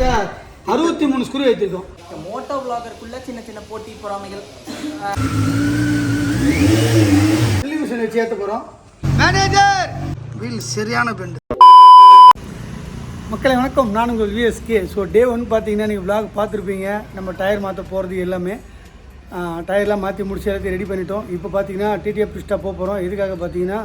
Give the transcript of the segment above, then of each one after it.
கிட்டத்தட்ட 63 screw ஏற்றிருக்கோம். Moto விளாகருக்குள்ள சின்ன சின்ன போட்டி பொறாமைகள் டெலிவிஷன் வச்சு ஏற்ற போகிறோம். மேனேஜர் வீல் சரியான பெண்டு. மக்களை வணக்கம், நான் உங்கள் விஎஸ்கே. ஸோ டே 1 பார்த்தீங்கன்னா நீங்கள் விளாக் பார்த்துருப்பீங்க. நம்ம டயர் மாற்ற போகிறது எல்லாமே டயர்லாம் மாற்றி முடிச்சு எல்லாத்தையும் ரெடி பண்ணிட்டோம். இப்போ பார்த்தீங்கன்னா டிடிஎஃப் பிஸ்டா போக போகிறோம். எதுக்காக பார்த்தீங்கன்னா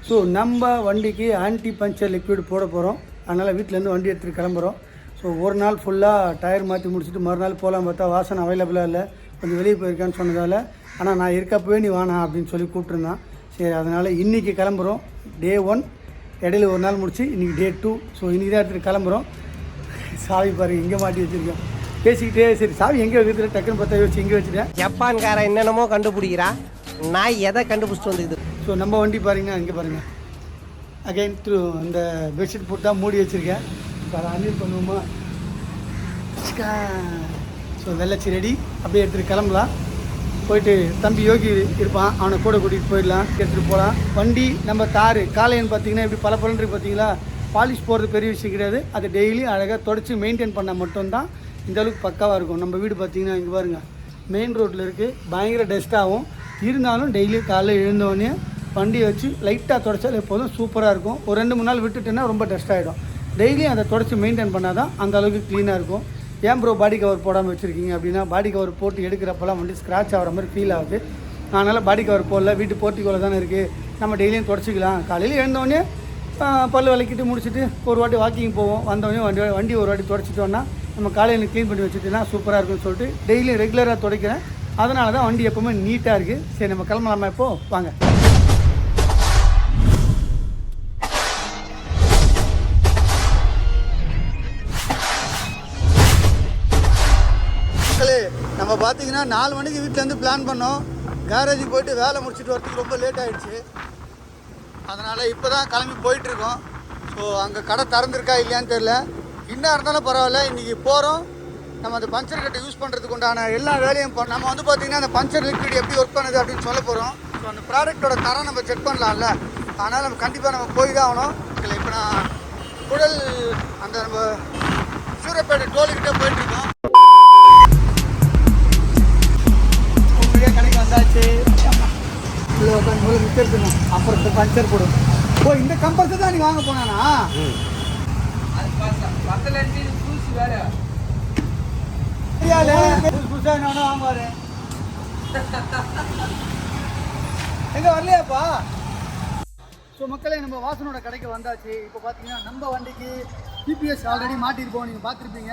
ஸோ நம்ம வண்டிக்கு ஆன்டி பஞ்சர் லிக்விட் போட போகிறோம். அதனால் வீட்டிலேருந்து வண்டி எடுத்துகிட்டு கிளம்புறோம். ஸோ ஒரு நாள் ஃபுல்லாக டயர் மாற்றி முடிச்சுட்டு மறுநாள் போகலாம் பார்த்தா வாசனை அவைலபிளாக இல்லை, கொஞ்சம் வெளியே போயிருக்கான்னு சொன்னதால். ஆனால் நான் இருக்கப்பவே நீ வானா அப்படின்னு சொல்லி கூப்பிட்ருந்தான். சரி, அதனால் இன்றைக்கி கிளம்புறோம். டே 1 இடையில ஒரு நாள் முடிச்சு இன்றைக்கி டே 2. ஸோ இன்றைக்கி தான் எடுத்துகிட்டு கிளம்புறோம். சாவி பாருங்கள் இங்கே மாட்டி வச்சுருக்கேன். பேசிக்கிட்டே சரி சாவி எங்கே வைக்கிறது டக்குன்னு பார்த்தா யோசிச்சு இங்கே வச்சுட்டேன். ஜப்பான்காரன் என்னென்னமோ கண்டுபிடிக்கிறா, நான் எதை கண்டுபிடிச்சிட்டு வந்துக்குது. ஸோ நம்ம வண்டி பாருங்கன்னா இங்கே பாருங்கள், அகைன் த்ரூ அந்த பெட்ஷீட் போட்டு தான் மூடி வச்சுருக்கேன். இப்போ அதை அன்னில் பண்ணுவோமா? ஸோ வெள்ளச்சி ரெடி, அப்படியே எடுத்துகிட்டு கிளம்பலாம். போயிட்டு தம்பி யோகி இருப்பான், அவனை கூட கூட்டிகிட்டு போயிடலாம், எடுத்துகிட்டு போகலாம். வண்டி நம்ம தார் காலைன்னு பார்த்தீங்கன்னா இப்படி பல பலன்றது பார்த்தீங்களா, பாலிஷ் போடுறது பெரிய விஷயம் கிடையாது. அது டெய்லி அழகாக தொடச்சி மெயின்டைன் பண்ணால் மட்டும்தான் இந்த அளவுக்கு பக்காவாக இருக்கும். நம்ம வீடு பார்த்திங்கன்னா இங்கே பாருங்கள் மெயின் ரோட்டில் இருக்குது, பயங்கர டஸ்ட்டாகும். இருந்தாலும் டெய்லி காலையில் எழுந்தோடனே வண்டியை வச்சு லைட்டாக தொடச்சால் எப்போதும் சூப்பராக இருக்கும். ஒரு 2-3 நாள் விட்டுட்டேன்னா ரொம்ப டஸ்ட் ஆகிடும். டெய்லியும் அதை தொடச்சி மெயின்டைன் பண்ணால் தான் அந்த அளவுக்கு க்ளீனாக இருக்கும். ஏன் ப்ரோ பாடி கவர் போடாமல் வச்சுருக்கீங்க அப்படின்னா, பாடி கவர் போட்டு எடுக்கிறப்பெல்லாம் வண்டி ஸ்க்ராட்ச் ஆகிற மாதிரி ஃபீல் ஆகுது. அதனால் பாடி கவர் போடல, வீட்டு போர்ட்டிக்கோல தானே இருக்குது, நம்ம டெய்லியும் தொடச்சிக்கலாம். காலையில் எழுந்தோடனே பல் விளக்கிட்டு முடிச்சுட்டு ஒரு வாட்டி வாக்கிங் போவோம். வந்தோடனே வண்டி ஒரு வாட்டி தொடச்சிட்டோன்னா நம்ம காலையில் க்ளீன் பண்ணி வச்சுட்டுனா சூப்பராக இருக்குன்னு சொல்லிட்டு டெய்லியும் ரெகுலராக துடைக்கிறேன். அதனால தான் வண்டி எப்போவுமே நீட்டாக இருக்குது. சரி, நம்ம கிளம்பலாமா? இப்போது வாங்க. நம்ம பார்த்தீங்கன்னா 4 மணிக்கு வீட்டிலேருந்து பிளான் பண்ணோம். கேரேஜுக்கு போயிட்டு வேலை முடிச்சுட்டு வரதுக்கு ரொம்ப லேட் ஆகிடுச்சு. அதனால் இப்போ தான் கிளம்பி போயிட்டுருக்கோம். ஸோ அங்கே கடை திறந்துருக்கா இல்லையான்னு தெரில. இன்னும் இருந்தாலும் பரவாயில்ல, இன்றைக்கி போகிறோம். நம்ம அந்த பஞ்சர் கட்டை யூஸ் பண்ணுறதுக்கு உண்டான எல்லா வேலையும் நம்ம வந்து பார்த்திங்கன்னா அந்த பஞ்சர் லிக்விட் எப்படி ஒர்க் பண்ணுது அப்படின்னு சொல்ல போகிறோம். ஸோ அந்த ப்ராடக்டோட தரம் நம்ம செக் பண்ணலாம்ல, அதனால் நம்ம கண்டிப்பாக நம்ம போய் தான் ஆகணும். இல்லை இப்போ நான் குடல் அந்த நம்ம சூரப்பேட்டை டோலுக்கிட்டே போயிட்டுருக்கோம். கடைக்கு வந்தாச்சு. இல்லை உட்காந்து முதல்ல விற்கிறதுங்க, அப்புறம் இந்த பஞ்சர் போடும். ஓ, இந்த கம்பல்சரி தான் நீ வாங்க போனானா? வாங்குவாரு எங்க வரலையாப்பா? ஸோ மக்களே, நம்ம வாசனோட கடைக்கு வந்தாச்சு. இப்போ பார்த்தீங்கன்னா நம்ம வண்டிக்கு ஜிபிஎஸ் ஆல்ரெடி மாட்டிருப்போம், நீங்கள் பார்த்துருப்பீங்க.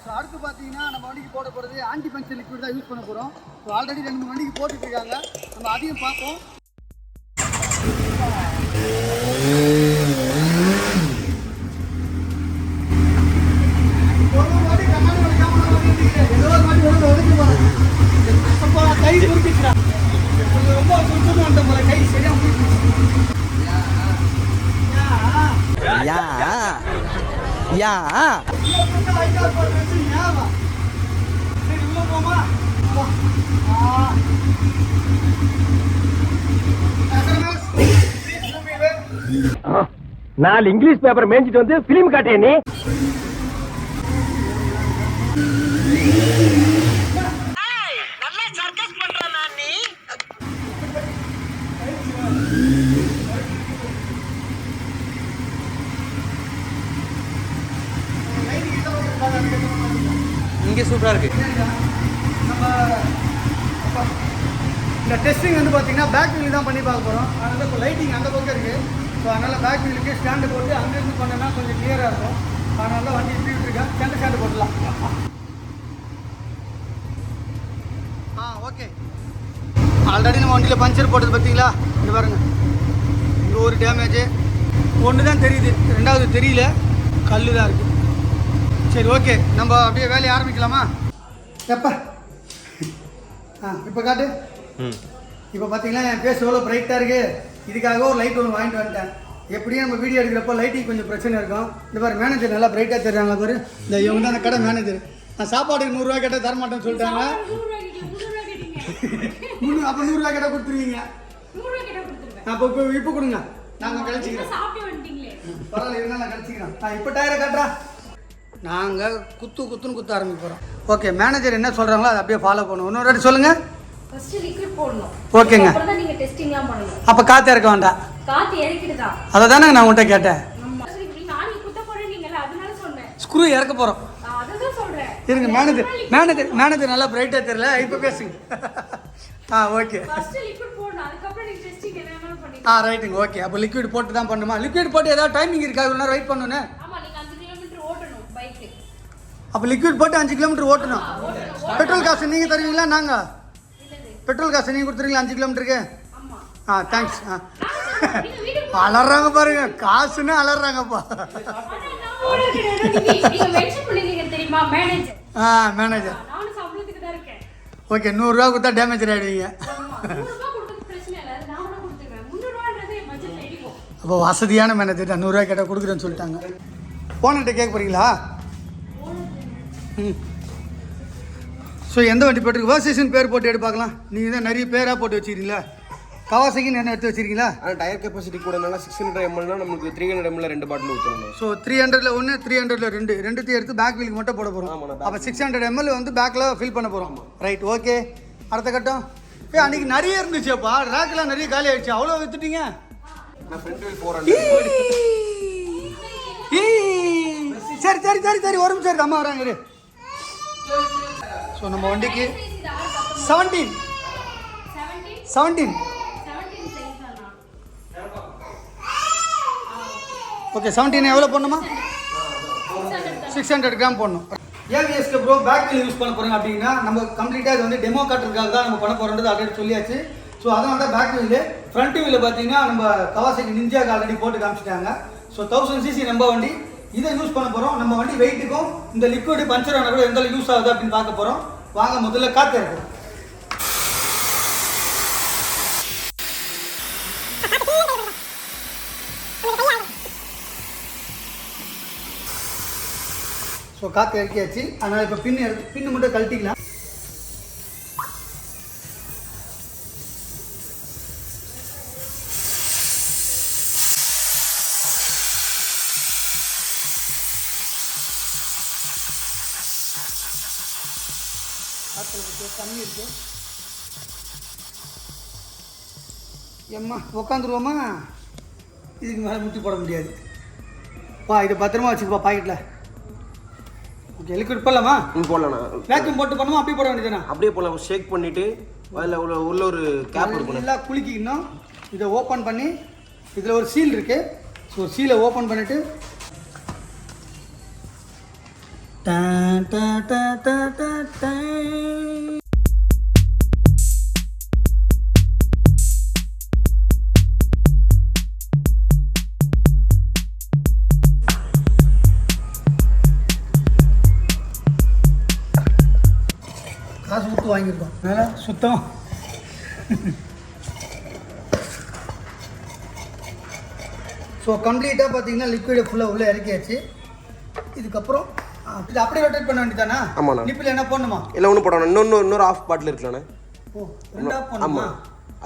ஸோ அடுத்து பார்த்தீங்கன்னா நம்ம வண்டிக்கு போட போகிறது ஆன்டி பஞ்சர் லிக்விட் தான் யூஸ் பண்ண போகிறோம். ஸோ ஆல்ரெடி 2 வண்டிக்கு போட்டுட்டு இருக்காங்க, நம்ம அதையும் பார்ப்போம். கை குறிப்பிட்டான் ரொம்ப வந்த போல, கை சரியா நாலு இங்கிலீஷ் பேப்பர் மேய்ஞ்சிட்டு வந்து பிலிம் காட்டிய நீ. இங்கே சூப்பராக இருக்குது. நம்ம இந்த டெஸ்டிங் வந்து பார்த்தீங்கன்னா பேக் வீல் தான் பண்ணி பார்க்க போகிறோம். அதனால் இப்போ லைட்டிங் அந்த பக்கம் இருக்குது. ஸோ அதனால் பேக் வீலுக்கு ஸ்டாண்டு போட்டு அங்கேருந்து பண்ணோன்னா கொஞ்சம் கிளியராக இருக்கும். அதனால தான் வண்டி இப்படி விட்டுருக்கேன், சென்டர் ஸ்டாண்டு போடலாம். ஓகே. ஆல்ரெடி நம்ம வண்டியில் பஞ்சர் போட்டது பார்த்தீங்களா, இங்கே பாருங்கள், இங்கே ஒரு டேமேஜு ஒன்று தான் தெரியுது, 2வது தெரியல, கல் தான் இருக்குது. சரி, ஓகே, நம்ம அப்படியே வேலையை ஆரம்பிக்கலாமா? எப்போ இப்போ காட்டு. இப்போ பார்த்தீங்கன்னா என் பேஸ் எவ்வளோ பிரைட்டாக இருக்குது. இதுக்காக ஒரு லைட் ஒன்று வாங்கிட்டு வந்துட்டேன். எப்படியும் நம்ம வீடியோ எடுக்கிறப்போ லைட்டிங் கொஞ்சம் பிரச்சனை இருக்கும். இந்த மாதிரி மேனேஜர் நல்லா பிரைட்டாக தெரியாங்களா பாரு. இந்த இவங்க தான் கடை மேனேஜர். நான் சாப்பாடுக்கு 100 ரூபா கேட்டால் தரமாட்டேன்னு சொல்லிட்டாங்க. அப்போ 100 ரூபா கேட்டால் கொடுத்துருவீங்க. அப்போ இப்போ கொடுங்க, நாங்கள் கழிச்சிக்கிறோம். பரவாயில்ல, இருந்தாலும் நான் கழிச்சிக்கிறோம். இப்போ டயரை காட்டுறா. நாங்கள் குத்துன்னு குத்த ஆரம்பிக்க போகிறோம். ஓகே, மேனேஜர் என்ன சொல்கிறாங்களோ அதை அப்படியே ஃபாலோ பண்ணுவோம். இன்னொரு வாட்டி சொல்லுங்கள். ஃபர்ஸ்ட் லிக்விட் போடணும். ஓகேங்க. அப்புறம் தான் நீங்க டெஸ்டிங்லாம் பண்ணணும். அப்போ காற்று இறக்க வேண்டாம். காத்து இறக்கிட்டு தான். அதை தானே நான் உங்கள்கிட்ட கேட்டேன். ஆமா. நான் நீ குத்த போறேன்னீங்கல அதனால சொன்னேன். ஸ்க்ரூ இறக்க போகிறோம். அதுதான் சொல்றேன். இருங்க, மேனேஜர் நல்லா பிரைட்டாக தெரியல. இப்போ பேசுங்க. ஓகே. ஃபர்ஸ்ட் லிக்விட் போடணும். அதுக்கப்புறம் நீங்க டெஸ்டிங் என்ன வேணாலும் பண்ணிக்கலாம். ரைட்டுங்க. ஓகே, அப்போ லிக்விட் போட்டு தான் பண்ணுமா? லிக்விட் போட்டு ஏதாவது டைமிங் இருக்கா? இவ்வளோ நேரம் வெயிட் பண்ணணுன்னு? ஆமா, நீங்க 5 கிலோமீட்டர் ஓட்டணும் பைக்ல. அப்போ லிக்விட் போட்டு 5 கிலோமீட்டர் ஓட்டணும். பெட்ரோல் காசு நீங்கள் தருவீங்களா? நாங்கள் பெட்ரோல் காசு நீங்கள் கொடுத்துருவீங்களா 5 கிலோமீட்டருக்கு? ஆமா. தேங்க்ஸ். நீங்க வீட்டுக்கு அலறாங்க பாருங்க, காசுன்னு அலறாங்கப்பா. நீங்க மென்ஷன் பண்ணிருக்கீங்க தெரியுமா மேனேஜர்? மேனேஜர். நானும் சம்பளத்துக்கு தான் இருக்கேன். ஓகே, 100 ரூபா கொடுத்தா டேமேஜ் ஆகிடுவீங்க. ஆமா. 100 ரூபாய் கொடுக்கிறது பிரச்சனை இல்ல. நான் கூட கொடுத்துக்கிறேன். 300 ரூபாய்ன்றதே பட்ஜெட்ல இடிக்கும். அப்போ வசதியான மேனேஜர் 100 ரூபாய் கேட்டால் கொடுக்குறேன்னு சொல்லிட்டாங்க. போனகிட்ட கேட்க போறீங்களா? ஸோ எந்த வண்டி போட்டுருக்கு? வேர்சேஷன் பேர் போட்டு எடுத்து பார்க்கலாம். நீங்கள் தான் நிறைய பேராக போட்டு வச்சுக்கிறீங்களா? கவாசகின்னு என்ன எடுத்து வச்சிருக்கீங்களா? ஆனால் டயர் கெப்பாசிட்டி கூட என்னன்னா 600 mlனா நமக்கு 300 ml 2 பாட்டில் ஊற்றணும். ஸோ 300ல் 1, 300ல் 2 ரெண்டுத்தையும் எடுத்து பேக் வீலுக்கு மட்டும் போட போகிறோம். அப்போ 600 ml வந்து பேக்கில் ஃபில் பண்ண போகிறோம். Right, okay. அடுத்த கட்டம். அன்றைக்கி நிறைய இருந்துச்சுப்பா, ரேக்கெலாம் நிறைய காலி ஆகிடுச்சு. அவ்வளோ விற்றுட்டீங்க. நான் ஃப்ரண்ட் வீல் 400. சரி சரி சரி சரி, ஒரு நிமிஷம் அம்மா வராங்க. ஸோ நம்ம வண்டிக்கு 17 ஓகே. 17 எவ்வளோ போடணுமா? 600 கிராம் போடணும். ஏன் எஸ்கே ப்ரோ பேக் வீல் யூஸ் பண்ண போகிறோங்க அப்படின்னா, நம்ம கம்ப்ளீட்டாக இது வந்து டெமோ காட்டுறதுக்காக தான் நம்ம பண்ண போகிறோன்றது ஆல்ரெடி சொல்லியாச்சு. ஸோ அதனால தான் பேக் வீலு. ஃப்ரண்ட் வீலில் பார்த்தீங்கன்னா நம்ம கவாசகி நிஞ்சாக்கு ஆல்ரெடி போட்டு காமிச்சிட்டாங்க. ஸோ 1000 cc நம்ம வண்டி இதை யூஸ் பண்ண போகிறோம். நம்ம வண்டி வெயிட்டுக்கும் இந்த லிக்விடு பஞ்சர் ஆனால் கூட எந்த அளவுக்கு யூஸ் ஆகுது அப்படின்னு பார்க்க போகிறோம். வாங்க முதல்ல காற்று இறக்கும். ஸோ காற்று இறக்கியாச்சு. அதனால் இப்போ பின்னு மட்டும் கழட்டிக்கலாம். தண்ணி இருக்கு. எம்மா உக்காந்துருவோமா? இதுக்கு மேலே முட்டி போட முடியாது. இதை பத்திரமா வச்சுக்கப்பா பாக்கெட்டில். ஓகே, லிக்விட் போடலாமா? போடலாண்ணா. வேக்யூம் போட்டு பண்ணுமா? அப்படியே போட வேண்டியதுண்ணா? அப்படியே போடலாம். ஷேக் பண்ணிவிட்டு அதில் உள்ள ஒரு கேப் இருக்கும். நல்லா குலுக்கிக்கணும். இதை ஓப்பன் பண்ணி இதில் ஒரு சீல் இருக்குது. ஸோ சீலை ஓப்பன் பண்ணிவிட்டு காசு கொடுத்து வாங்கியிருக்கோம். அதனால் சுத்தம். ஸோ கம்ப்ளீட்டாக பார்த்தீங்கன்னா லிக்விடை ஃபுல்லாக உள்ளே இறக்கியாச்சு. இதுக்கப்புறம் இது அப்படியே ரொட்டேட் பண்ண வேண்டியதானா? ஆமாண்ணா. நிப்பில் என்ன போடணுமா? இல்லை ஒன்றும் போடணும். இன்னொரு ஆஃப் பாட்டில் இருக்கலாண்ணே. ரெண்டா போடணுமா?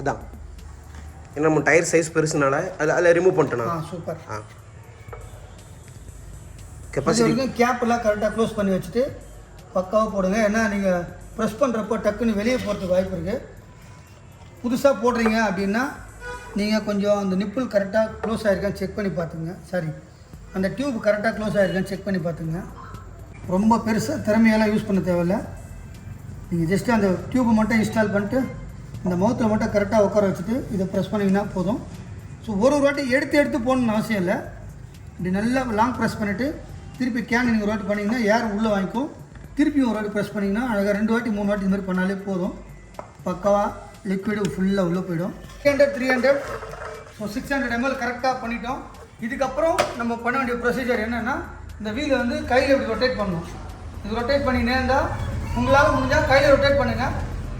அதான் ஏன்னா நம்ம டயர் சைஸ் பெருசுனால அதில் ரிமூவ் பண்ணிட்டேண்ணா. சூப்பர். கெப்பாசிட்டி கேப்பெல்லாம் கரெக்டாக க்ளோஸ் பண்ணி வச்சுட்டு பக்காவாக போடுங்க. ஏன்னா நீங்கள் ப்ரெஸ் பண்ணுறப்போ டக்குன்னு வெளியே போகிறதுக்கு வாய்ப்பு இருக்குது. புதுசாக போடுறீங்க அப்படின்னா நீங்கள் கொஞ்சம் அந்த நிப்பிள் கரெக்டாக க்ளோஸ் ஆகிருக்கான்னு செக் பண்ணி பார்த்துங்க. சாரி, அந்த டியூப் கரெக்டாக க்ளோஸ் ஆகிருக்கான்னு செக் பண்ணி பார்த்துங்க. ரொம்ப பெருசாக திறமையெல்லாம் யூஸ் பண்ண தேவையில்லை. நீங்கள் ஜஸ்ட்டு அந்த டியூப்பை மட்டும் இன்ஸ்டால் பண்ணிட்டு இந்த மவுத்தில் மட்டும் கரெக்டாக உட்கார வச்சுட்டு இதை ப்ரெஸ் பண்ணிங்கன்னா போதும். ஸோ ஒரு வாட்டி எடுத்து போடணுன்னு அவசியம் இல்லை. இப்படி நல்லா லாங் ப்ரெஸ் பண்ணிவிட்டு திருப்பி கேன் நீங்கள் ஒரு வாட்டி பண்ணிங்கன்னா ஏர் உள்ளே வாங்கிக்கும். திருப்பி ஒரு வாட்டி ப்ரெஸ் பண்ணிங்கன்னா அழகாக 2 வாட்டி 3 வாட்டி இந்த மாதிரி பண்ணாலே போதும். பக்காவாக லிக்விடு ஃபுல்லாக உள்ளே போயிடும். 300 300 ஸோ 600 ml கரெக்டாக பண்ணிட்டோம். இதுக்கப்புறம் நம்ம பண்ண வேண்டிய ப்ரொசீஜர் என்னென்னா, இந்த வீலை வந்து கையில் இப்படி ரொட்டேட் பண்ணணும். இது ரொட்டேட் பண்ணினே இருந்தால் உங்களால் முடிஞ்சால் கையில் ரொட்டேட் பண்ணுங்கள்.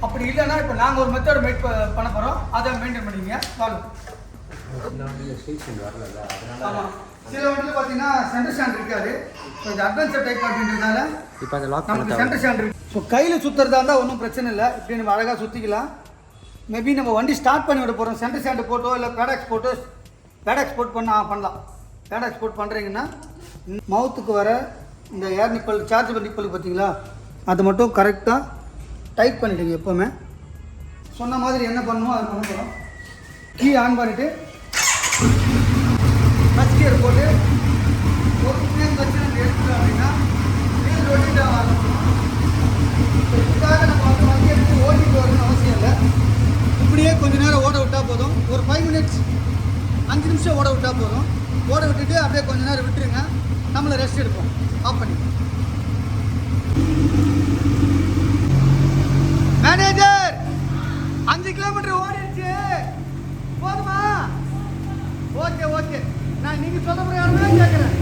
அப்படி இல்லைன்னா இப்போ நாங்கள் ஒரு மெத்தட் மேட் பண்ண போகிறோம், அதை மெயின்டைன் பண்ணிங்க. வாங்க. ஆமாம், சில வண்டியில் பார்த்தீங்கன்னா சென்டர் ஸ்டாண்ட் இருக்காது. ஸோ இது அட்வென்ச்சர் டைப் அப்படின்றதுனால இப்போ அதை லாக் நமக்கு சென்டர் ஸ்டாண்ட் இருக்குது. ஸோ கையில் சுற்றுறதா இருந்தால் ஒன்றும் பிரச்சனை இல்லை. இப்படி நம்ம அழகாக சுற்றிக்கலாம். மேபி நம்ம வண்டி ஸ்டார்ட் பண்ணி விட போகிறோம். சென்டர் ஸ்டாண்டு போட்டோ இல்லை பேட் எக்ஸ்போர்ட் பண்ணலாம். பேட் எக்ஸ்போர்ட் பண்ணுறீங்கன்னா மவுத்துக்கு வர இந்த ஏர் நிப்பல் சார்ஜபிள் நிப்பல் பார்த்தீங்களா, அதை மட்டும் கரெக்டாக டைட் பண்ணிவிடுங்க. எப்போவுமே சொன்ன மாதிரி என்ன பண்ணணுமோ அதை பண்ண போகிறோம். கீ ஆன் பண்ணிவிட்டு ஃபஸ்ட் கியர் போட்டு ஒரு ஃப்ரேம் வச்சு நம்ம எடுத்துட்டோம் அப்படின்னா வீல் ரொட்டேட் ஆக ஆரம்பிச்சிடும். இதுக்காக நம்ம வந்து வண்டி எடுத்து ஓட்டிட்டு வரணும்னு அவசியம் இல்லை. இப்படியே கொஞ்சம் நேரம் ஓட விட்டால் போதும். ஒரு 5 மினிட்ஸ் 5 நிமிஷம் ஓட விட்டால் போதும். ஓட விட்டுட்டு அப்படியே கொஞ்சம் நேரம் விட்டுருங்க. நம்மளை ரெஸ்ட் எடுப்போம். ஆஃப் பண்ணி மேனேஜர் 5 கிலோமீட்டர் ஓடிடுச்சு போதுமா? ஓகே ஓகே, நான் நீங்கள் சொல்ல பிரகாரமே கேட்குறேன்.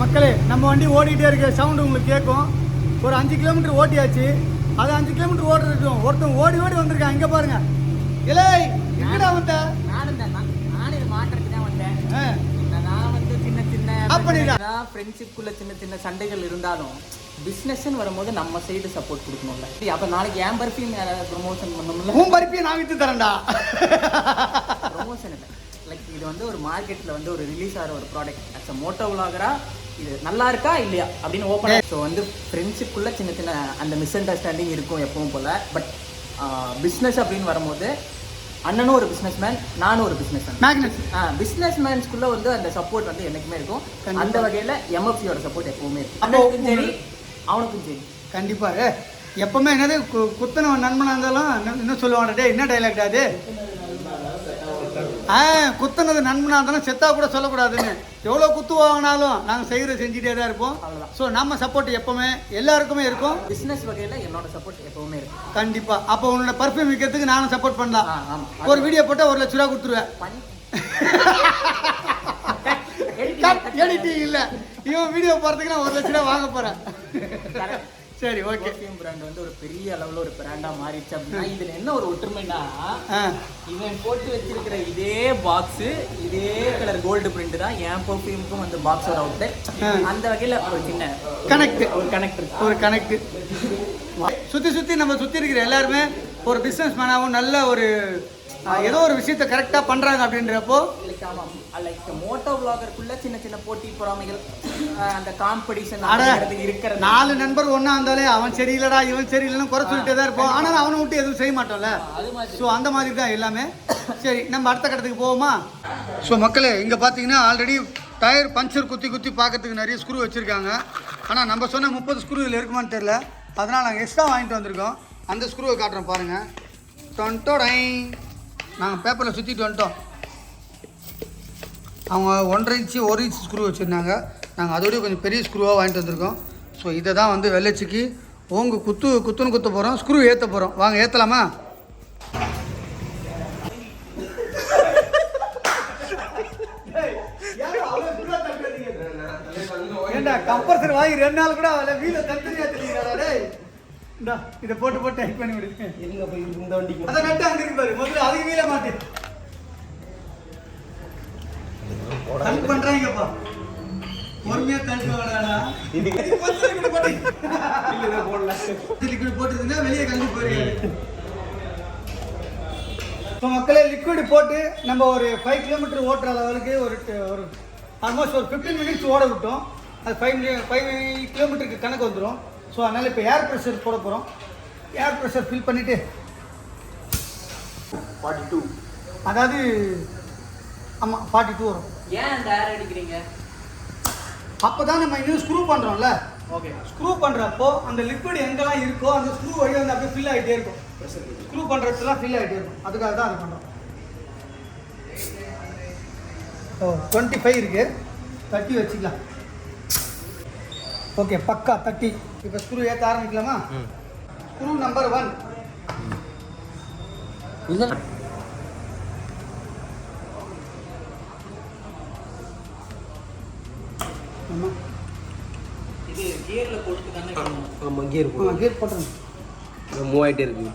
மக்களே, நம்ம வண்டி ஓடிக்கிட்டே இருக்க சவுண்டு உங்களுக்கு கேட்கும். ஒரு 5 கிலோமீட்டர் ஓட்டியாச்சு. அது 5 கிலோமீட்டர் ஓடுறதுக்கும் ஒருத்தன் ஓடி ஓடி வந்திருக்கான். இங்கே பாருங்க. இல்லை எங்கடா வந்த? நானும் இது மாட்டுறதுக்கு தான் வந்தேன். நான் வந்து சின்ன சின்ன ஃப்ரெண்ட்ஷிப்புக்குள்ள சின்ன சின்ன சண்டைகள் இருந்தாலும் பிஸ்னஸ்ன்னு வரும்போது நம்ம சைடு சப்போர்ட் கொடுக்கணும்ல. அப்போ நாளைக்கு என் பர்ஃபியூம் ப்ரொமோஷன் பண்ணணும்ல. உன் பருப்பியை நான் விற்று தரேன்டா. ப்ரொமோஷன் இல்லை, லைக் இது வந்து ஒரு மார்க்கெட்டில் வந்து ஒரு ரிலீஸ் ஆகிற ஒரு ப்ராடக்ட். அட்ஸ் அ மோட்டோ விலாகராக இது நல்லா இருக்கா இல்லையா அப்படின்னு ஓப்பன். ஸோ வந்து ஃப்ரெண்ட்ஷிப்புக்குள்ளே சின்ன சின்ன அந்த மிஸ் அண்டர்ஸ்டாண்டிங் இருக்கும் எப்பவும் போல். பட் பிஸ்னஸ் அப்படின்னு வரும்போது அண்ணனும் ஒரு பிஸ்னஸ் மேன், நானும் ஒரு பிஸ்னஸ் மேன். பிஸ்னஸ் மேன்ஸ்குள்ளே வந்து அந்த சப்போர்ட் வந்து என்றைக்குமே இருக்கும். அந்த வகையில் எம்எஃப்சியோட சப்போர்ட் எப்பவுமே இருக்கும். அண்ணனுக்கும் சரி அவனுக்கும் சரி. கண்டிப்பாக எப்பவுமே என்னது குத்தனவன் நண்பனாக இருந்தாலும் இன்னும் சொல்லுவான், டே என்ன டைலாக்டா அது? குத்துனது நண்பனாக இருந்தாலும் செத்தா கூட சொல்லக்கூடாதுன்னு. எவ்வளோ குத்து வாங்கினாலும் நாங்கள் செய்கிறத செஞ்சுட்டே தான் இருப்போம். ஸோ நம்ம சப்போர்ட் எப்பவுமே எல்லாருக்குமே இருக்கும். பிஸ்னஸ் வகையில் என்னோட சப்போர்ட் எப்பவுமே இருக்கும். கண்டிப்பாக. அப்போ உன்னோட பர்ஃப்யூம் விற்கிறதுக்கு நானும் சப்போர்ட் பண்ணலாம். ஒரு வீடியோ போட்டால் 1 லட்ச ரூபா கொடுத்துருவேன். எடிட்டிங் இல்லை, இவன் வீடியோ போகிறதுக்கு நான் 1 லட்ச ரூபா வாங்க போகிறேன். சரி ஓகே. பர்ஃப்யூம் பிராண்ட் வந்து ஒரு பெரிய அளவில் ஒரு பிராண்டாக மாறிடுச்சு அப்படின்னா இதில் என்ன ஒரு ஒற்றுமைன்னா, இவன் போட்டு வச்சிருக்கிற இதே பாக்ஸு இதே கலர் கோல்டு பிரிண்ட் தான் என் பர்ஃப்யூமுக்கும் வந்து பாக்ஸோட அவுட்டு. அந்த வகையில் ஒரு சின்ன கனெக்ட் சுற்றி நம்ம சுற்றி இருக்கிற எல்லாருமே ஒரு பிஸ்னஸ் மேனாகவும் நல்ல ஒரு ஏதோ ஒரு விஷயத்த கரெக்டாக பண்ணுறாங்க அப்படின்றப்போ லைக் மோட்டோ விலாகருக்குள்ள சின்ன சின்ன போட்டி பொறாமைகள் அந்த காம்படிஷன் இருக்கிற 4 நண்பர் ஒன்றா இருந்தாலே அவன் சரியில்லடா இவன் சரியில்லைன்னு குறை சொல்லிட்டே தான் இருப்போம். ஆனால் அவனை விட்டு எதுவும் செய்ய மாட்டோம்ல. ஸோ அந்த மாதிரி தான் எல்லாமே. சரி, நம்ம அடுத்த கட்டத்துக்கு போவோமா? ஸோ மக்களே, இங்கே பார்த்தீங்கன்னா ஆல்ரெடி டயர் பஞ்சர் குத்தி பார்க்கறதுக்கு நிறைய ஸ்க்ரூ வச்சுருக்காங்க. ஆனால் நம்ம சொன்ன 30 ஸ்க்ரூ இதில் இருக்குமான்னு தெரில. அதனால் நாங்கள் எக்ஸ்ட்ரா வாங்கிட்டு வந்திருக்கோம். அந்த ஸ்க்ரூவை காட்டுறோம் பாருங்கள். டொன்டோடை நாங்கள் பேப்பரில் சுற்றிட்டு வந்துட்டோம். அவங்க 1.5 இன்ச்சு 1 இன்ச் ஸ்க்ரூ வச்சுருந்தாங்க. நாங்கள் அதோடய கொஞ்சம் பெரிய ஸ்க்ரூவாக வாங்கிட்டு வந்திருக்கோம். ஸோ இதை தான் வந்து வெள்ளச்சிக்கு குத்துன்னு குத்த போகிறோம். ஸ்க்ரூ ஏற்ற போகிறோம். வாங்க ஏற்றலாமா? ஏண்டா கம்பல்சரி வாங்கி 2 நாள் கூட அவளை வீலை தனித்தனியாக தெரியுறாடே. இந்தா இதை போட்டு டைப் பண்ணி விடுங்க. இந்த வண்டிக்கு அதை நட்டு அங்கே இருக்கு பாரு. முதல்ல அதுக்கு வீலை மாட்டு கல் பண்ணுறாங்கப்பா. பொறுமையாக கழிச்சு வாடாடா. லிக்விட் போட்டுருந்தா வெளியே கழிச்சு போயிருக்காரு. இப்போ மக்களே, லிக்விட் போட்டு நம்ம ஒரு 5 கிலோமீட்டர் ஓட்டுற அளவுக்கு ஒரு ஆல்மோஸ்ட் ஒரு 15 மினிட்ஸ் ஓட விட்டோம். அது 5 கிலோமீட்டருக்கு கணக்கு வந்துடும். ஸோ அதனால் இப்போ ஏர் ப்ரெஷர் போட போகிறோம். ஏர் ப்ரெஷர் ஃபில் பண்ணிவிட்டு 42 அதாவது ஆமாம் 42 வரும். ஏன் அந்த ஏர் அடிக்கிறீங்க? அப்போ தான் நம்ம இன்னும் ஸ்க்ரூ பண்ணுறோம்ல. ஓகே. ஸ்க்ரூ பண்ணுறப்போ அந்த லிக்விட் எங்கெல்லாம் இருக்கோ அந்த ஸ்க்ரூ வழியாக வந்து அப்படியே ஃபில் ஆகிட்டே இருக்கும். ஸ்க்ரூ பண்ணுறதுலாம் ஃபில் ஆகிட்டே இருக்கும். அதுக்காக தான் அது பண்ணுறோம். 25 இருக்குது, 30 வச்சுக்கலாம். ஓகே, பக்கா 30. இப்போ ஸ்க்ரூ ஏற்ற ஆரம்பிக்கலாமா? Screw number 1. இது கியரில் போட்டு தானே? ஆமாம், கியர் போட்டுருங்க. மூவ் ஆகிட்டே இருக்குது.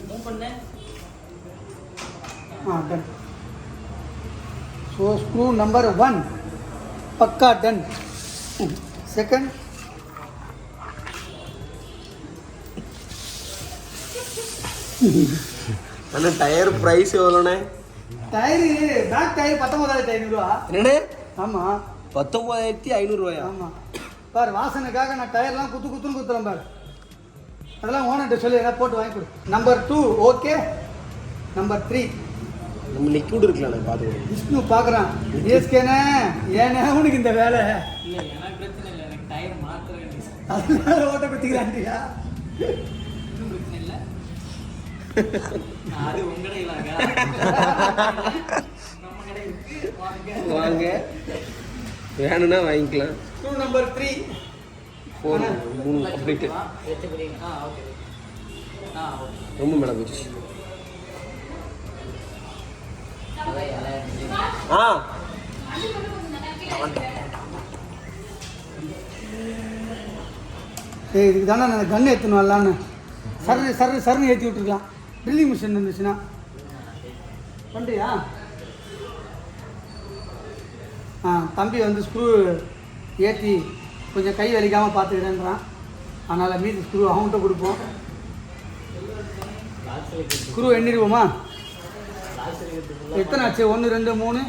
மூவ் பண்ண. டன். ஸோ ஸ்க்ரூ நம்பர் 1 பக்கா டன். செகண்ட் அண்ணா டயர் ப்ரைஸ் எவ்வளோண்ணே? டயரு பேக் டயர் 19,500 ரூபா. என்னண்ணே ஆமாம் 19,500 ஆமாம். பாரு வாசனைக்காக நான் டயர்லாம் குத்துறேன் பாரு. அதெல்லாம் ஓனர்கிட்ட சொல்லி எதாவது போட்டு வாங்கி கொடு. Number 2 okay. நம்பர் 3 நம்ம லிக்விட் இருக்கலாம் பார்த்து விஷ்ணு பார்க்குறான். ஏஸ்கேனே ஏன்னா உனக்கு இந்த வேலை இல்ல எனக்கு பிரச்சனை இல்லை, எனக்கு டயர் மாற்ற வேண்டியது. அதனால ஓட்ட குத்திக்கிறான்டியா. ஒன்றும் பிரச்சனை இல்லை. அது உங்க கடையிலாங்க, நம்ம கடை இருக்கு, வாங்க வேணும்னா வாங்கிக்கலாம். Screw number 3 3 complete. வச்சுக்கிறீங்க. ஓகே. ஓகே. ரொம்ப மேடம் போச்சு. ஏய் இதுக்கு தானே நான் கன் ஏற்றணும் வரலான்னு சரணு ஏற்றி விட்டுருக்கலாம். ட்ரில்லிங் மிஷின் இருந்துச்சுன்னா பண்ணுறியா? தம்பி வந்து ஸ்க்ரூ ஏற்றி கொஞ்சம் கை வலிக்காமல் பார்த்துக்கிறேன்றான். அதனால் மீதி ஸ்க்ரூ அவன்கிட்ட கொடுப்போம். ஸ்க்ரூ எண்ணிடுவோமா? எத்தனை ஆச்சு? 1 2 3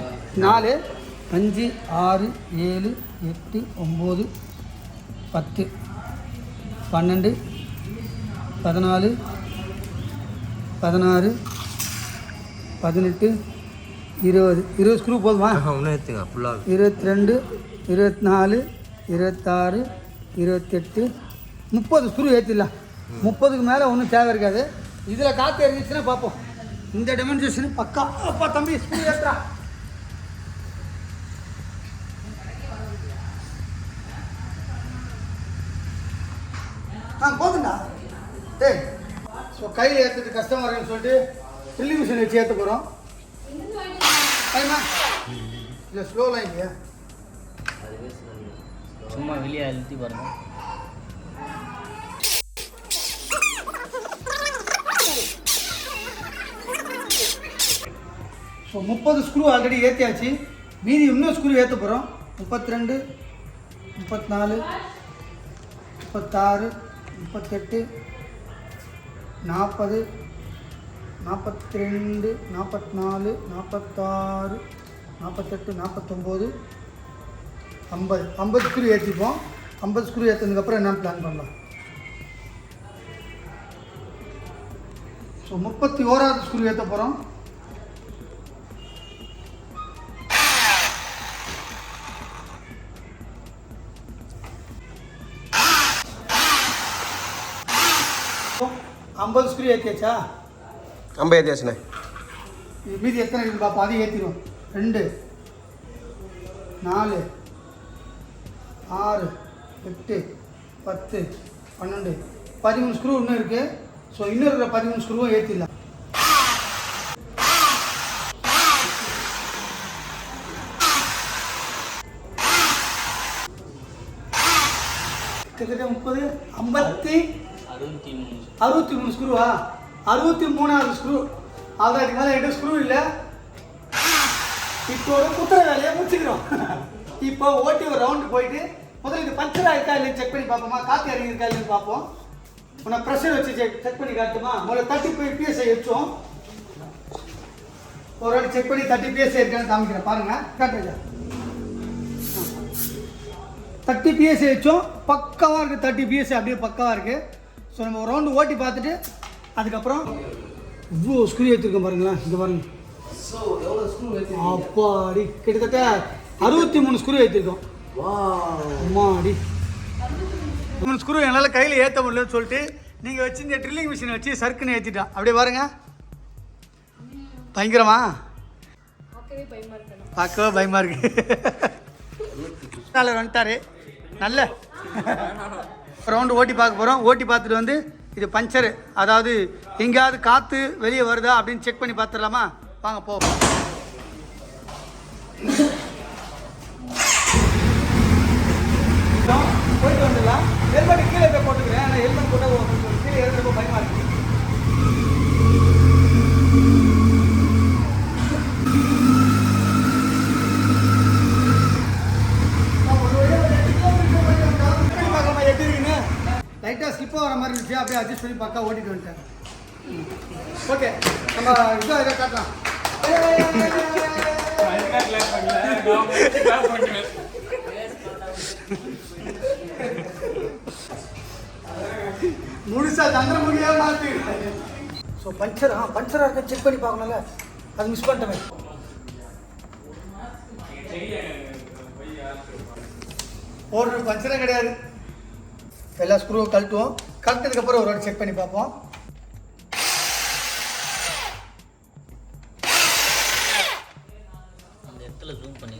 4 5 6 7 8 9 10 12 14 16 18 20 ஸ்க்ரூ போதுமா? 22 24 26 28 30 ஸ்க்ரூ ஏற்றிடலாம். 30க்கு மேலே ஒன்றும் தேவை இருக்காது. இதில் காற்று இருந்துச்சுன்னா பார்ப்போம். இந்த டெமான்ஸ்ட்ரேஷன் பக்கா. அப்பா தம்பி ஸ்க்ரூ ஏற்றுறா. போதுண்டா. டேய் ஸோ கையில் ஏற்றுறது கஷ்டமாக இருக்குன்னு சொல்லிட்டு ட்ரில்லிங் மிஷின் வச்சு ஏற்ற போகிறோம். டைமா இல்லை ஸ்லோலாம் இல்லையா? சும்மா வெளியே அழுத்தி பாருங்க. ஸோ 30 ஸ்க்ரூ ஆல்ரெடி ஏற்றியாச்சு. மீதி இன்னும் ஸ்க்ரூ ஏற்ற போகிறோம். 32 34 36 38 40 42 44 46 48 49 50 ஸ்க்ரூ ஏற்றிப்போம். 50 ஸ்க்ரூ ஏற்றினதுக்கப்புறம் என்ன பிளான் பண்ணலாம்? ஸோ 31வது ஸ்க்ரூ ஏற்ற போகிறோம். ஐம்பது ஸ்க்ரூ ஏற்றியாச்சா? 50 ஏற்றியாச்சுண்ணே. மீதி எத்தனை இருக்குது பாப்பா? அதையும் ஏற்றிடுவோம். 2 4 6 8 10 12 13 ஸ்க்ரூ இன்னும் இருக்குது. ஸோ இன்னும் இருக்கிற 13 ஸ்க்ரூவும் ஏற்றிடலாம். கிட்டத்தட்ட 30 63 ஸ்க்ரூவா? 63வது ஸ்க்ரூ. அதுக்கு மேலே 2 ஸ்க்ரூ இல்லை. இப்போ ஒரு குத்துற வேலையை முடிச்சுக்கிறோம். இப்போ ஓட்டி ஒரு ரவுண்டு போயிட்டு முதல்ல இது பஞ்சர் ஆகிருக்கா இல்லைன்னு செக் பண்ணி பார்ப்போமா? காற்று இறங்கியிருக்கா இல்லைன்னு பார்ப்போம். உன்னை ப்ரெஷர் வச்சு செக் பண்ணி காட்டுமா? முதல்ல 30 PSI வச்சோம். ஒரு வாட்டி செக் பண்ணி 30 PSI இருக்கான்னு காமிக்கிறேன் பாருங்கள். காட்டுறா 30 PSI வச்சோம். பக்காவாக இருக்குது. 30 PSI அப்படியே பக்காவாக இருக்குது. ஸோ நம்ம ஒரு ரவுண்டு ஓட்டி பார்த்துட்டு அதுக்கப்புறம் இவ்வளோ ஸ்க்ரூ ஏற்றிருக்கோம் பாருங்களேன். இங்கே பாருங்கள். அப்பாடி கிட்டத்தட்ட 63 ஸ்க்ரூ ஏற்றிருக்கோம். அம்மாடி 3 ஸ்க்ரூ என்னால் கையில் ஏற்ற முடியலன்னு சொல்லிட்டு நீங்கள் வச்சு இந்த ட்ரில்லிங் மிஷினை வச்சு சர்க்குன்னு ஏற்றிட்டான். அப்படியே பாருங்க. பயங்கரமா? பார்க்கவே பயமாக இருக்கு. வந்துட்டாரு. நல்ல ரவுண்டு ஓட்டி பார்க்க போகிறோம். ஓட்டி பார்த்துட்டு வந்து இது பஞ்சரு, அதாவது எங்கேயாவது காற்று வெளியே வருதா அப்படின்னு செக் பண்ணி பார்த்துடலாமா? வாங்க போ. போயிட்டு வந்துடலாம். ஹெல்மெட்டு கீழே போய் போட்டுக்கிறேன். ஆனால் ஹெல்மெட் போட்டால் கீழே இறங்குறப்போ பயமாக இருக்கு. லைட்டாக ஸ்லிப்பாக வர மாதிரி இருந்துச்சு. அப்படியே அட்ஜஸ்ட் பண்ணி பக்கா ஓட்டிட்டு வந்துட்டேன். ஓகே நம்ம இதை காட்டலாம். முழுசா சந்திரமுகியா மாற்றி. ஸோ பஞ்சராக இருக்க செக் பண்ணி பார்க்கணும்ல, அது மிஸ் பண்ணிட்டேன். ஒரு பஞ்சரே கிடையாது. எல்லா ஸ்க்ரூவும் கழட்டுவோம். கழட்டதுக்கப்புறம் ஒரு வாட்டி செக் பண்ணி பார்ப்போம். அந்த இடத்துல ஜூம் பண்ணி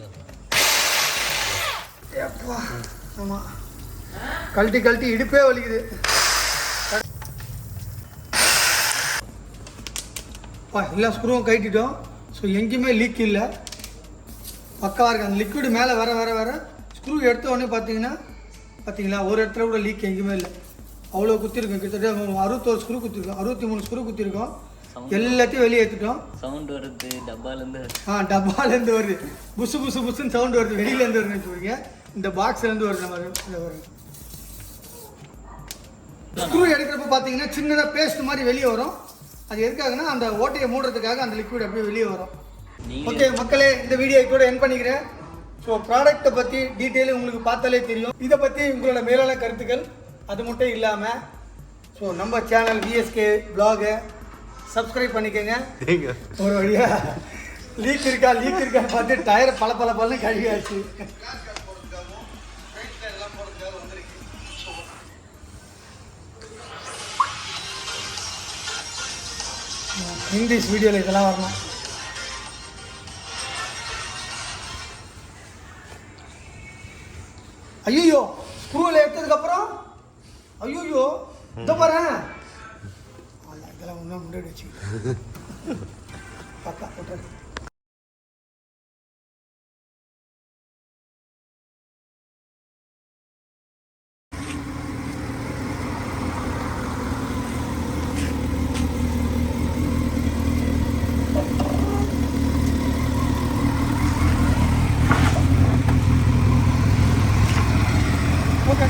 எப்பா ஆமாம், கழட்டி இடுப்பே வலிக்குது. எல்லா ஸ்க்ரூவும் கழட்டிட்டோம். ஸோ எங்கேயுமே லீக் இல்லை, பக்காவாக இருக்குது. அந்த லிக்விடு மேலே வர ஸ்க்ரூ எடுத்த உடனே பார்த்தீங்களா ஒரு இடத்துல கூட லீக் எங்கேயுமே இல்லை. அவ்வளோ குத்திருக்கோம். கிட்டத்தட்ட 61 ஸ்க்ரூ குத்திருக்கோம், 63 ஸ்க்ரூ குத்திருக்கோம். எல்லாத்தையும் வெளியே ஏற்றிட்டோம். சவுண்ட் வருது டப்பாலேருந்து. டப்பாலேருந்து வருது, புசுன்னு சவுண்டு வருது. வெளியிலேருந்து வருதுன்னு வச்சுக்கோங்க. இந்த பாக்ஸ்லேருந்து வருது. நம்ம வருது. ஸ்க்ரூ எடுக்கிறப்ப பார்த்தீங்கன்னா சின்னதாக பேஸ்ட் மாதிரி வெளியே வரும். அது எதுக்காகனா அந்த ஓட்டையை மூடுறதுக்காக அந்த லிக்விட் அப்படியே வெளியே வரும். ஓகே மக்களே, இந்த வீடியோ கூட என் பண்ணிக்கிறேன். ஸோ ப்ராடக்ட்டை பற்றி டீட்டெயிலும் உங்களுக்கு பார்த்தாலே தெரியும். இதை பற்றி உங்களோட மேலான கருத்துக்கள் அது மட்டும் இல்லாமல் ஸோ நம்ம சேனல் விஎஸ்கே ப்ளாகை சப்ஸ்கிரைப் பண்ணிக்கோங்க. ஒரு வழியாக லீக் இருக்கான்னு பார்த்து டயரை பல கழுவியாச்சு. இங்கிலீஷ் வீடியோவில் இதெல்லாம் வரணும். ஐயோ ஸ்க்ரூவில் எடுத்ததுக்கப்புறம் ஐயோ இதை பாரு, இதெல்லாம் ஒன்றும் முன்னாடி வச்சுக்கிட்டேன். பக்கா போட்டு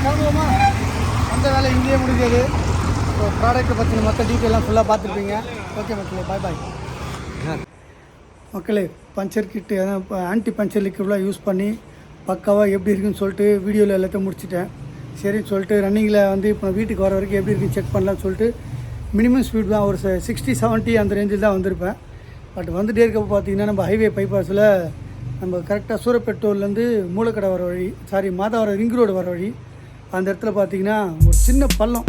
கிளம்புவோமா? அந்த வேலை இங்கேயே முடிஞ்சது. ஸோ ப்ராடக்ட்டை பற்றின மற்ற டீட்டெயிலாம் ஃபுல்லாக பார்த்துருப்பீங்க. ஓகே மக்களே, பாய். மக்களே, பஞ்சர் கிட்டு அதான் இப்போ ஆன்டி பஞ்சர் லிக்விட்லாம் யூஸ் பண்ணி பக்காவாக எப்படி இருக்குன்னு சொல்லிட்டு வீடியோவில் எல்லாத்தையும் முடிச்சிட்டேன். சரின்னு சொல்லிட்டு ரன்னிங்கில் இப்போ வீட்டுக்கு வர வரைக்கும் எப்படி இருக்குன்னு செக் பண்ணலான்னு சொல்லிட்டு மினிமம் ஸ்பீட் தான் ஒரு 60-70 அந்த ரேஞ்சில் தான் வந்திருப்பேன். பட் வந்துகிட்டே இருக்கப்போ பார்த்தீங்கன்னா நம்ம ஹைவே பைபாஸில் நம்ம கரெக்டாக சூரப்பேட்டூர்லேருந்து மூலக்கடை வர வழி, மாதாவரம் ரிங் ரோடு வர வழி, அந்த இடத்துல பார்த்தீங்கன்னா ஒரு சின்ன பள்ளம்,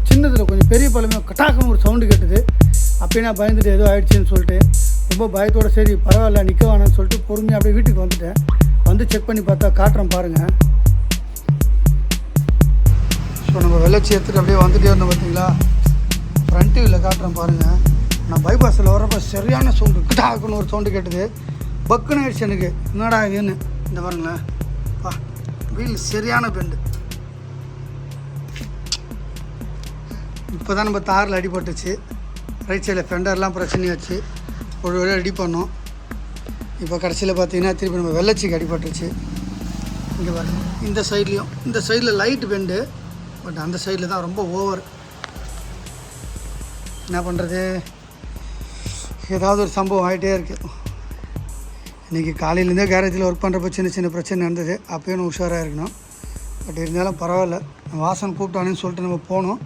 சின்னதில் கொஞ்சம் பெரிய பள்ளமே கட்டாக்கணும் ஒரு சவுண்டு கேட்டுது. அப்பயே நான் பயந்துட்டு ஏதோ ஆயிடுச்சுன்னு சொல்லிட்டு ரொம்ப பயத்தோடு சரி பரவாயில்ல நிற்க வேணான்னு சொல்லிட்டு பொறுமையாக அப்படியே வீட்டுக்கு வந்துட்டேன். வந்து செக் பண்ணி பார்த்தா காட்டுறேன் பாருங்கள். ஸோ நம்ம வெள்ளச்சி எடுத்துகிட்டு அப்படியே வந்துகிட்டே இருந்தோம் பார்த்தீங்களா, ஃப்ரண்ட் வியூவில் காட்டுறேன் பாருங்கள். நான் பைபாஸில் வரப்போ சரியான சவுண்டு கட்டாக்கணும் ஒரு சவுண்டு கேட்டுது. பக்குன்னு ஆயிடுச்சு எனக்கு, என்னடா இதுன்னு. இந்த பாருங்களேன், வீல் சரியான பெண்டு. இப்போ தான் நம்ம தாரில் அடிபட்டுச்சு. ரைட் சைடில் ஃபெண்டர்லாம் பிரச்சனையாச்சு, ஒரு வழியாக ரெடி பண்ணோம். இப்போ கடைசியில் பார்த்தீங்கன்னா திருப்பி நம்ம வெள்ளச்சிக்கு அடிபட்டுருச்சு. இங்கே பாருங்க, இந்த சைட்லேயும் இந்த சைடில் லைட் பெண்டு, பட் அந்த சைடில் தான் ரொம்ப ஓவர். என்ன பண்ணுறது, ஏதாவது ஒரு சம்பவம் ஆகிட்டே இருக்குது. இன்றைக்கி காலையிலேருந்தே கேரேஜில் ஒர்க் பண்ணுறப்ப சின்ன பிரச்சனை நடந்தது. அப்பயும் உஷாராக இருக்கணும். பட் இருந்தாலும் பரவாயில்ல, வாசன் கூப்பிட்டானேன்னு சொல்லிட்டு நம்ம போனோம்.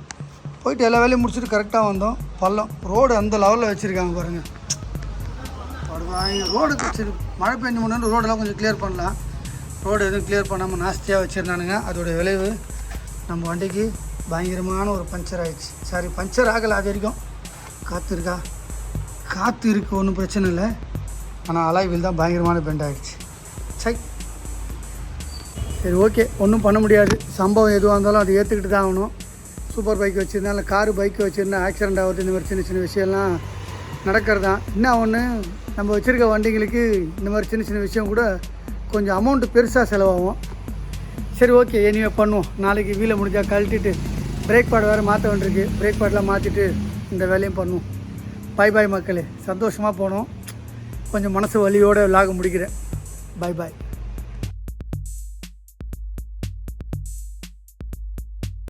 போயிட்டு எல்லா வேலையும் முடிச்சுட்டு கரெக்டாக வந்தோம். பள்ளம் ரோடு அந்த லெவலில் வச்சுருக்காங்க பாருங்கள். ரோடு சரி மழை பெஞ்சு முன்னாடி ரோடெல்லாம் கொஞ்சம் கிளியர் பண்ணலாம். ரோடு எதுவும் கிளியர் பண்ணாமல் நாஸ்தியாக வச்சுருந்தானுங்க. அதோடய விளைவு நம்ம வண்டிக்கு பயங்கரமான ஒரு பஞ்சர் ஆகிடுச்சு. சாரி, பஞ்சர் ஆகலை, அது வரைக்கும் காற்று இருக்கா, காற்று இருக்குது, ஒன்றும் பிரச்சனை இல்லை. ஆனால் அலாய்வில் தான் பயங்கரமான பெண்ட் ஆகிடுச்சு. சரி ஓகே, ஒன்றும் பண்ண முடியாது. சம்பவம் எதுவாக இருந்தாலும் அதை ஏற்றுக்கிட்டு தான் ஆகணும். சூப்பர் பைக் வச்சுருந்தா இல்லை காரு பைக் வச்சுருந்தா ஆக்சிடெண்ட் ஆகுது. இந்த மாதிரி சின்ன விஷயம்லாம் நடக்கிறது தான். இன்னும் ஒன்று, நம்ம வச்சுருக்க வண்டிகளுக்கு இந்த மாதிரி சின்ன விஷயம் கூட கொஞ்சம் அமௌண்ட்டு பெருசாக செலவாகும். சரி ஓகே, எனிவே பண்ணுவோம். நாளைக்கு வீலை முடிஞ்சால் கழட்டிட்டு பிரேக் பேட் வேறு மாற்ற வேண்டியிருக்கு. பிரேக் பேட்லாம் மாற்றிட்டு இந்த வேலையும் பண்ணுவோம். பாய் மக்களே, சந்தோஷமாக போனோம். கொஞ்சம் மனசு வலியோடு விலாக முடிக்கிறேன். பாய்.